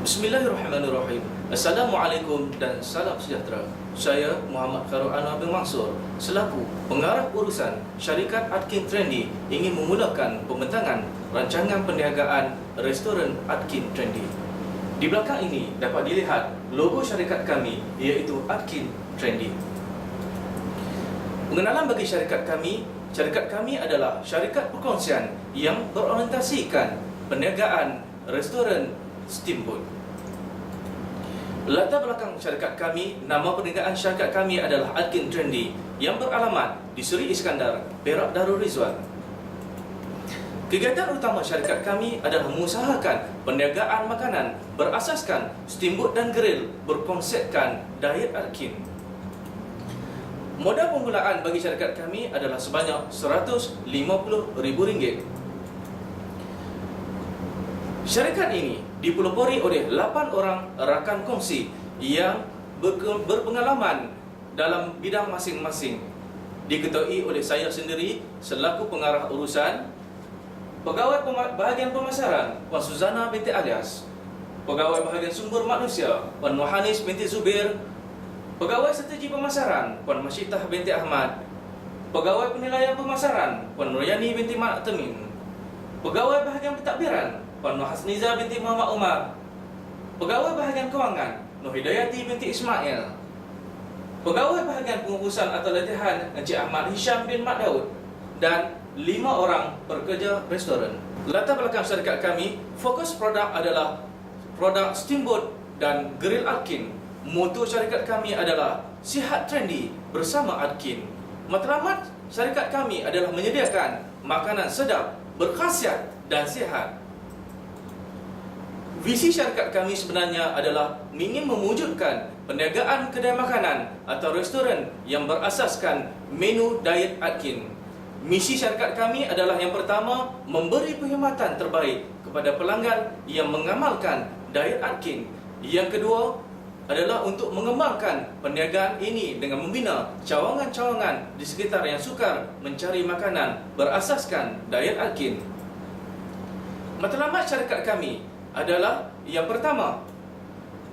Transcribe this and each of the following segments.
Bismillahirrahmanirrahim. Assalamualaikum dan salam sejahtera. Saya Muhammad Khairul Anwar bin Mansur selaku pengarah urusan syarikat Atkin Trendy ingin memulakan pembentangan rancangan perniagaan restoran Atkin Trendy. Di belakang ini dapat dilihat logo syarikat kami iaitu Atkin Trendy. Pengenalan bagi syarikat kami adalah syarikat perkongsian yang berorientasikan perniagaan restoran steamboat. Latar belakang syarikat kami, nama perniagaan syarikat kami adalah Atkin Trendy yang beralamat di Seri Iskandar, Perak Darul Rizwan. Kegiatan utama syarikat kami adalah mengusahakan perniagaan makanan berasaskan steamboat dan grill berkonsepkan diet Atkin. Modal permulaan bagi syarikat kami adalah sebanyak RM150,000. Syarikat ini dipelopori oleh 8 orang rakan kongsi yang berpengalaman dalam bidang masing-masing. Diketuai oleh saya sendiri selaku pengarah urusan, pegawai bahagian pemasaran Puan Suzana binti Alias, pegawai bahagian sumber manusia Puan Nohanis binti Zubir, pegawai strategi pemasaran Puan Masyitah binti Ahmad, pegawai penilaian pemasaran Puan Nuryani binti Mak Temin, pegawai bahagian pentadbiran Puan Nur Hasniza binti Muhammad Umar, pegawai bahagian kewangan Nur Hidayati binti Ismail, pegawai bahagian pengurusan atau latihan Encik Ahmad Hisham bin Mak Daud, dan 5 orang pekerja restoran. Latar belakang syarikat kami, fokus produk adalah produk steamboat dan grill Atkin. Moto syarikat kami adalah sihat trendy bersama Atkin. Matlamat syarikat kami adalah menyediakan makanan sedap, berkhasiat dan sihat. Visi syarikat kami sebenarnya adalah ingin mewujudkan perniagaan kedai makanan atau restoran yang berasaskan menu diet Atkin. Misi syarikat kami adalah yang pertama, memberi perkhidmatan terbaik kepada pelanggan yang mengamalkan diet Atkin. Yang kedua adalah untuk mengembangkan perniagaan ini dengan membina cawangan-cawangan di sekitar yang sukar mencari makanan berasaskan diet Atkin. Matlamat syarikat kami adalah yang pertama,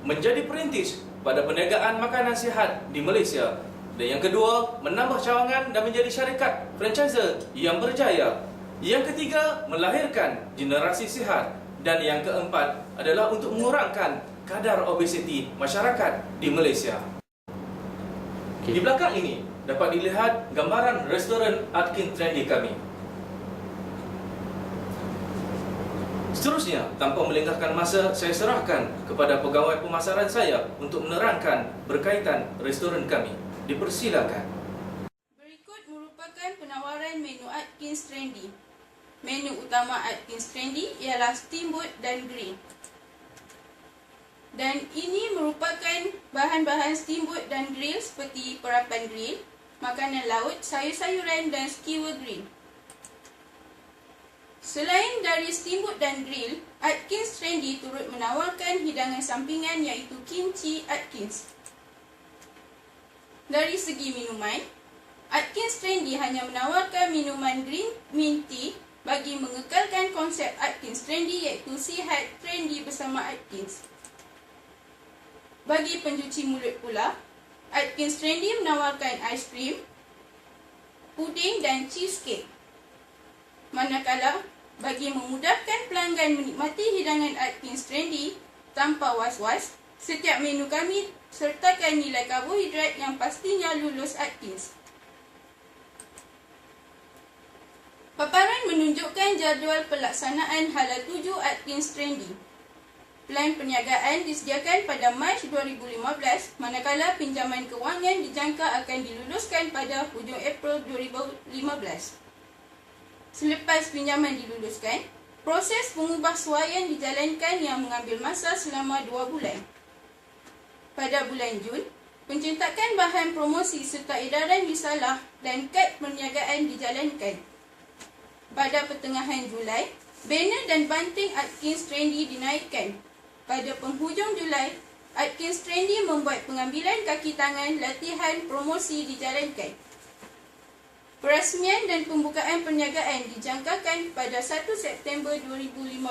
menjadi perintis pada perniagaan makanan sihat di Malaysia. Dan yang kedua, menambah cawangan dan menjadi syarikat franchise yang berjaya. Yang ketiga, melahirkan generasi sihat. Dan yang keempat adalah untuk mengurangkan kadar obesiti masyarakat di Malaysia. Di belakang ini dapat dilihat gambaran restoran Atkin Trendy kami. Seterusnya, tanpa melengahkan masa, saya serahkan kepada pegawai pemasaran saya untuk menerangkan berkaitan restoran kami. Dipersilakan. Berikut merupakan penawaran menu Atkins Trendy. Menu utama Atkins Trendy ialah steamboat dan grill. Dan ini merupakan bahan-bahan steamboat dan grill seperti perapan grill, makanan laut, sayur-sayuran dan skewer grill. Selain dari steamboat dan grill, Atkins Trendy turut menawarkan hidangan sampingan iaitu kimchi Atkins. Dari segi minuman, Atkins Trendy hanya menawarkan minuman green mint tea bagi mengekalkan konsep Atkins Trendy iaitu sihat trendy bersama Atkins. Bagi pencuci mulut pula, Atkins Trendy menawarkan aiskrim, puding dan cheesecake. Manakala, bagi memudahkan pelanggan menikmati hidangan Atkins Trendy tanpa was-was, setiap menu kami sertakan nilai karbohidrat yang pastinya lulus Atkins. Paparan menunjukkan jadual pelaksanaan Halal 7 Atkins Trendy. Plan perniagaan disediakan pada Mac 2015, manakala pinjaman kewangan dijangka akan diluluskan pada hujung April 2015. Selepas pinjaman diluluskan, proses pengubahsuaian dijalankan yang mengambil masa selama 2 bulan. Pada bulan Jun, pencetakan bahan promosi serta edaran risalah dan kad perniagaan dijalankan. Pada pertengahan Julai, banner dan banting Atkins Trendy dinaikkan. Pada penghujung Julai, Atkins Trendy membuat pengambilan kaki tangan latihan promosi dijalankan. Perasmian dan pembukaan perniagaan dijangkakan pada 1 September 2015.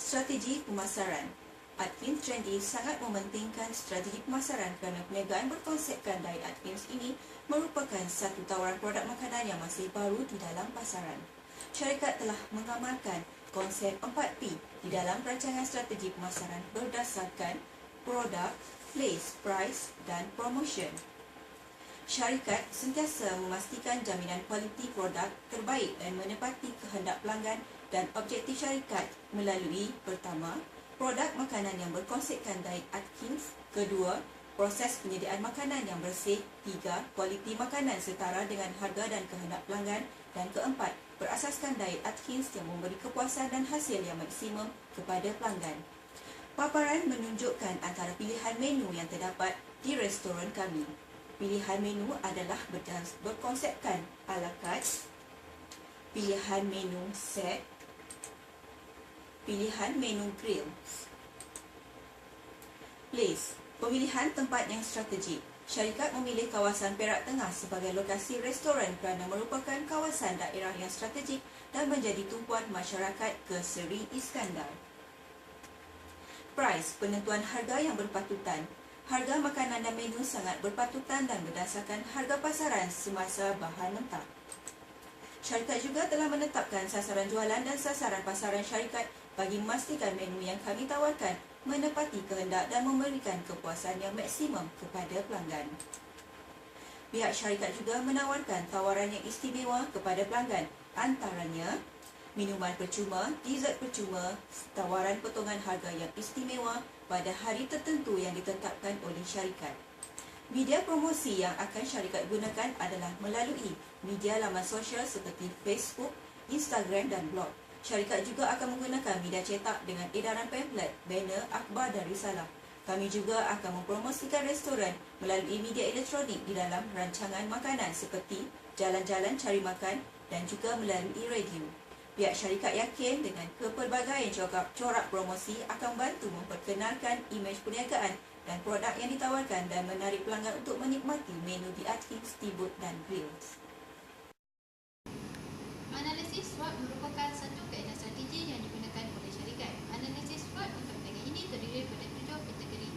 Strategi pemasaran. Atkins Trendy sangat mementingkan strategi pemasaran kerana perniagaan berkonsepkan Diet Atkins ini merupakan satu tawaran produk makanan yang masih baru di dalam pasaran. Syarikat telah mengamalkan konsep 4P di dalam rancangan strategi pemasaran berdasarkan produk, place, price dan promotion. Syarikat sentiasa memastikan jaminan kualiti produk terbaik dan menepati kehendak pelanggan dan objektif syarikat melalui pertama, produk makanan yang berkonsepkan Diet Atkins, kedua, proses penyediaan makanan yang bersih, tiga, kualiti makanan setara dengan harga dan kehendak pelanggan, dan keempat, berasaskan Diet Atkins yang memberi kepuasan dan hasil yang maksimum kepada pelanggan. Paparan menunjukkan antara pilihan menu yang terdapat di restoran kami. Pilihan menu adalah berkonsepkan a la carte, pilihan menu set, pilihan menu grill. Place, pemilihan tempat yang strategik. Syarikat memilih kawasan Perak Tengah sebagai lokasi restoran kerana merupakan kawasan daerah yang strategik dan menjadi tumpuan masyarakat ke Seri Iskandar. Price, penentuan harga yang berpatutan. Harga makanan dan menu sangat berpatutan dan berdasarkan harga pasaran semasa bahan mentah. Syarikat juga telah menetapkan sasaran jualan dan sasaran pasaran syarikat bagi memastikan menu yang kami tawarkan menepati kehendak dan memberikan kepuasan yang maksimum kepada pelanggan. Pihak syarikat juga menawarkan tawaran yang istimewa kepada pelanggan, antaranya minuman percuma, dessert percuma, tawaran potongan harga yang istimewa pada hari tertentu yang ditetapkan oleh syarikat. Media promosi yang akan syarikat gunakan adalah melalui media laman sosial seperti Facebook, Instagram dan blog. Syarikat juga akan menggunakan media cetak dengan edaran pamflet, banner, akhbar dan risalah. Kami juga akan mempromosikan restoran melalui media elektronik di dalam rancangan makanan seperti jalan-jalan cari makan dan juga melalui radio. Pihak syarikat yakin dengan kepelbagaian corak promosi akan bantu memperkenalkan imej perniagaan dan produk yang ditawarkan dan menarik pelanggan untuk menikmati menu di Atkins, Steamboat dan Grills. Analisis SWOT merupakan satu kaedah strategi yang digunakan oleh syarikat. Analisis SWOT untuk perniagaan ini terdiri daripada 7 kategori.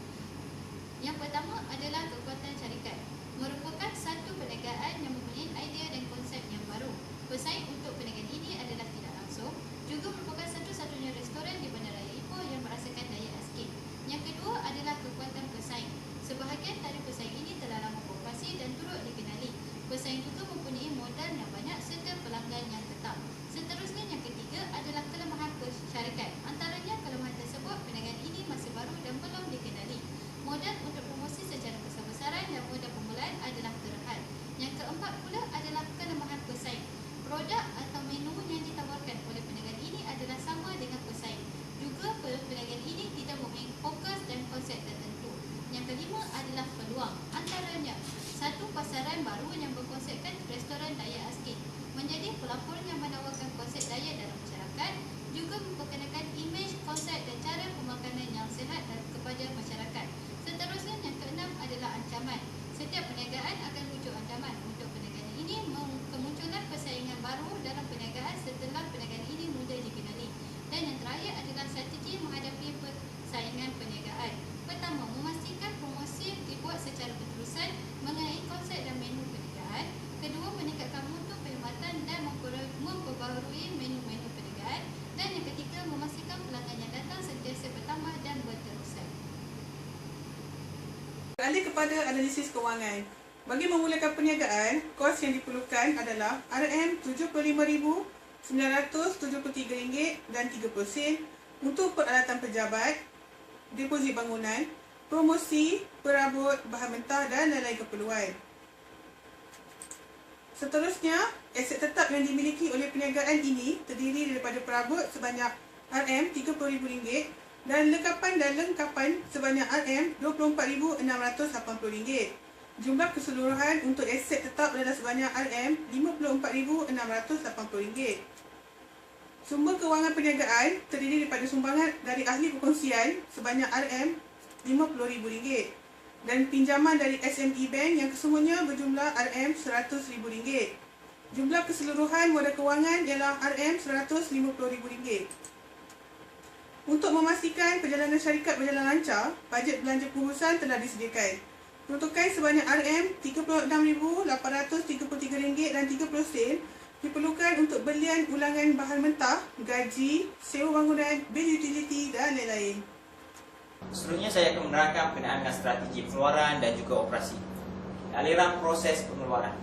Yang pertama adalah kekuatan syarikat. Merupakan satu perniagaan yang mempunyai idea dan konsep yang baru. Pesaing untuk perniagaan ini adalah tidak langsung, juga merupakan satu-satunya restoran di Bandaraya Ipoh yang merasakan Diet Atkins. Yang kedua adalah kekuatan pesaing. Sebahagian dari pesaing ini telah lama beroperasi dan turut dikenali. Pesaing juga mempunyai modal yang banyak serta pelanggan yang tetap. Seterusnya, yang ketiga adalah kelemahan syarikat. Antaranya kelemahan tersebut, perniagaan ini masih baru dan belum dikenali. Modal untuk promosi secara besar-besaran dan modal permulaan adalah terhad. Yang keempat pula adalah kelemahan pesaing. Produk atau menu yang ditawarkan oleh perniagaan ini adalah sama dengan pesaing. Juga perniagaan ini tidak mempunyai fokus dan konsep tertentu. Yang kelima adalah peluang. Antaranya, satu pasaran baru yang berkonsepkan restoran Diet Atkins, menjadi pelapor yang menawarkan konsep diet dalam masyarakat, juga memperkenalkan imej, konsep dan cara pemakanan yang sihat kepada masyarakat. Seterusnya, yang keenam adalah ancaman. Setiap perniagaan akan wujud ancaman. Untuk perniagaan ini, kemunculan persaingan baru dalam perniagaan setelah perniagaan ini mudah dikenali. Dan yang terakhir adalah strategi menghadapi persaingan perniagaan. Pertama, memastikan promosi dibuat secara berterusan mengenai konsep dan menu perniagaan. Kedua, meningkatkan mutu perkhidmatan dan memperbaharui menu-menu perniagaan. Dan yang ketiga, memastikan pelanggan yang datang sentiasa bertambah dan berterusan. Beralih kepada analisis kewangan. Bagi memulakan perniagaan, kos yang diperlukan adalah RM75,973 untuk peralatan pejabat, deposit bangunan, promosi, perabot, bahan mentah dan lain-lain keperluan. Seterusnya, aset tetap yang dimiliki oleh perniagaan ini terdiri daripada perabot sebanyak RM30,000 dan lengkapan sebanyak RM24,680. Jumlah keseluruhan untuk aset tetap adalah sebanyak RM54,680. Sumber kewangan perniagaan terdiri daripada sumbangan dari ahli perkongsian sebanyak RM50,000 dan pinjaman dari SME Bank yang kesemuanya berjumlah RM100,000. Jumlah keseluruhan modal kewangan ialah RM150,000. Untuk memastikan perjalanan syarikat berjalan lancar, bajet belanja pengurusan telah disediakan. Peruntukan sebanyak RM36,833.30 diperlukan untuk belian ulangan bahan mentah, gaji, sewa bangunan, bil utiliti dan lain-lain. Seterusnya saya akan menerangkan berkenaan dengan strategi pengeluaran dan juga operasi. Aliran proses pengeluaran.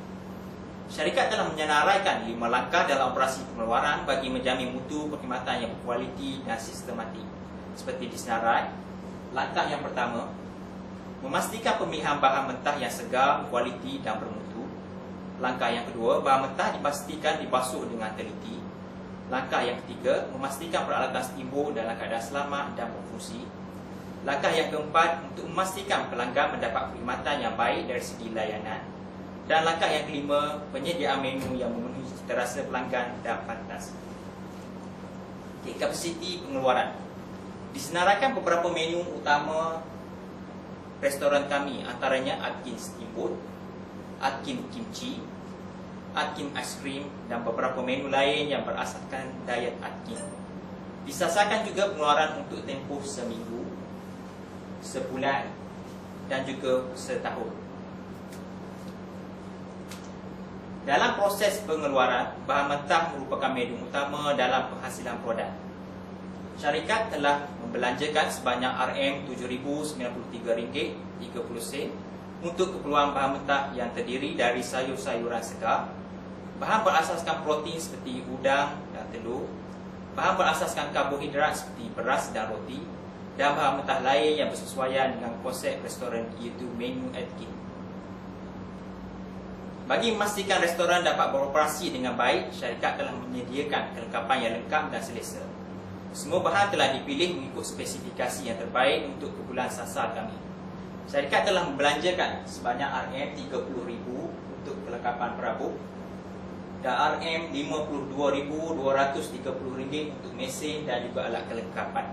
Syarikat telah menyenaraikan 5 langkah dalam operasi pengeluaran bagi menjamin mutu perkhidmatan yang berkualiti dan sistematik. Seperti disenarai, langkah yang pertama, memastikan pemilihan bahan mentah yang segar, berkualiti dan bermutu. Langkah yang kedua, bahan mentah dipastikan dibasuh dengan teliti. Langkah yang ketiga, memastikan peralatan stibo dalam keadaan selamat dan berfungsi. Langkah yang keempat, untuk memastikan pelanggan mendapat perkhidmatan yang baik dari segi layanan. Dan langkah yang kelima, penyediaan menu yang memenuhi citarasa pelanggan dan pantas. Kapasiti pengeluaran. Disenaraikan beberapa menu utama restoran kami, antaranya Atkin Steamboat, Atkin Kimchi, Atkin Ice Cream dan beberapa menu lain yang berasaskan diet Atkin. Disasarkan juga pengeluaran untuk tempoh seminggu, sebulan dan juga setahun. Dalam proses pengeluaran, bahan mentah merupakan medium utama dalam penghasilan produk. Syarikat telah membelanjakan sebanyak RM7,093.30 untuk keperluan bahan mentah yang terdiri dari sayur-sayuran segar, bahan berasaskan protein seperti udang dan telur, bahan berasaskan karbohidrat seperti beras dan roti, dan bahan mentah lain yang bersesuaian dengan konsep restoran, iaitu menu Atkin. Bagi memastikan restoran dapat beroperasi dengan baik, syarikat telah menyediakan kelengkapan yang lengkap dan selesa. Semua bahan telah dipilih mengikut spesifikasi yang terbaik untuk keperluan sasar kami. Syarikat telah membelanjakan sebanyak RM30,000 untuk kelengkapan perabot dan RM52,230 untuk mesin dan juga alat kelengkapan.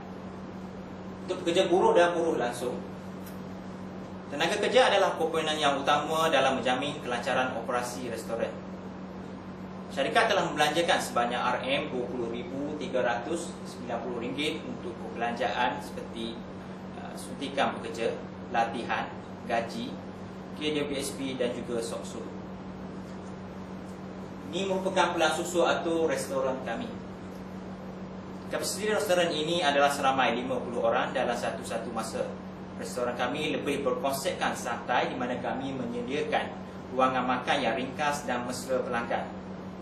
Untuk pekerja buruh dan buruh langsung, tenaga kerja adalah komponen yang utama dalam menjamin kelancaran operasi restoran. Syarikat telah membelanjakan sebanyak RM20,390 untuk perbelanjaan seperti suntikan pekerja, latihan, gaji, KWSP dan juga SOKSU. Ini merupakan pelan susu atau restoran kami. Kapasiti restoran ini adalah seramai 50 orang dalam satu masa. Restoran kami lebih berkonsepkan santai di mana kami menyediakan ruangan makan yang ringkas dan mesra pelanggan.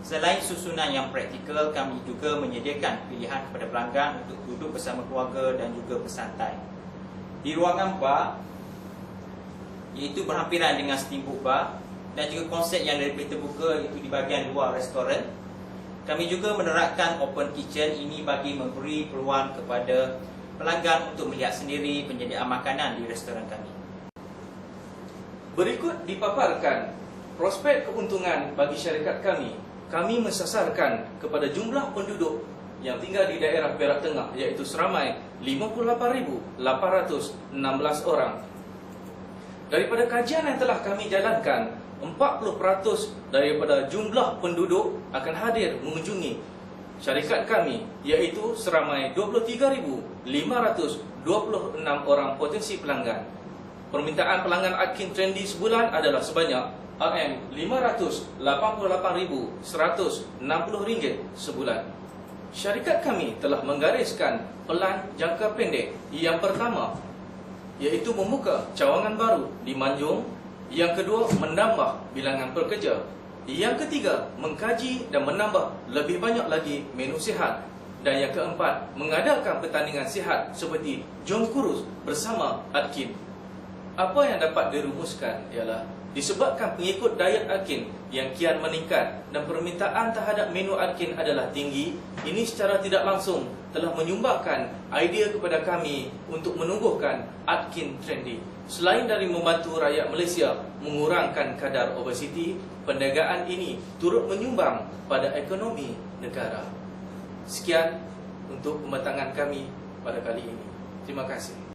Selain susunan yang praktikal, kami juga menyediakan pilihan kepada pelanggan untuk duduk bersama keluarga dan juga bersantai. Di ruangan bar, iaitu berhampiran dengan steamboat bar, dan juga konsep yang lebih terbuka iaitu di bahagian luar restoran, kami juga menerapkan open kitchen ini bagi memberi peluang kepada pelanggan untuk melihat sendiri penyediaan makanan di restoran kami. Berikut dipaparkan prospek keuntungan bagi syarikat kami. Kami mensasarkan kepada jumlah penduduk yang tinggal di daerah Perak Tengah, iaitu seramai 58,816 orang. Daripada kajian yang telah kami jalankan, 40% daripada jumlah penduduk akan hadir mengunjungi syarikat kami, iaitu seramai 23,526 orang potensi pelanggan. Permintaan pelanggan Atkin Trendy sebulan adalah sebanyak RM588,160 sebulan. Syarikat kami telah menggariskan pelan jangka pendek. Yang pertama, iaitu membuka cawangan baru di Manjung. Yang kedua, menambah bilangan pekerja. Yang ketiga, mengkaji dan menambah lebih banyak lagi menu sihat. Dan yang keempat, mengadakan pertandingan sihat seperti Jom Kurus bersama Atkin. Apa yang dapat dirumuskan ialah disebabkan pengikut diet Atkin yang kian meningkat dan permintaan terhadap menu Atkin adalah tinggi, ini secara tidak langsung telah menyumbangkan idea kepada kami untuk menumbuhkan Atkin Trendy. Selain dari membantu rakyat Malaysia mengurangkan kadar obesiti, perniagaan ini turut menyumbang pada ekonomi negara. Sekian untuk pembentangan kami pada kali ini. Terima kasih.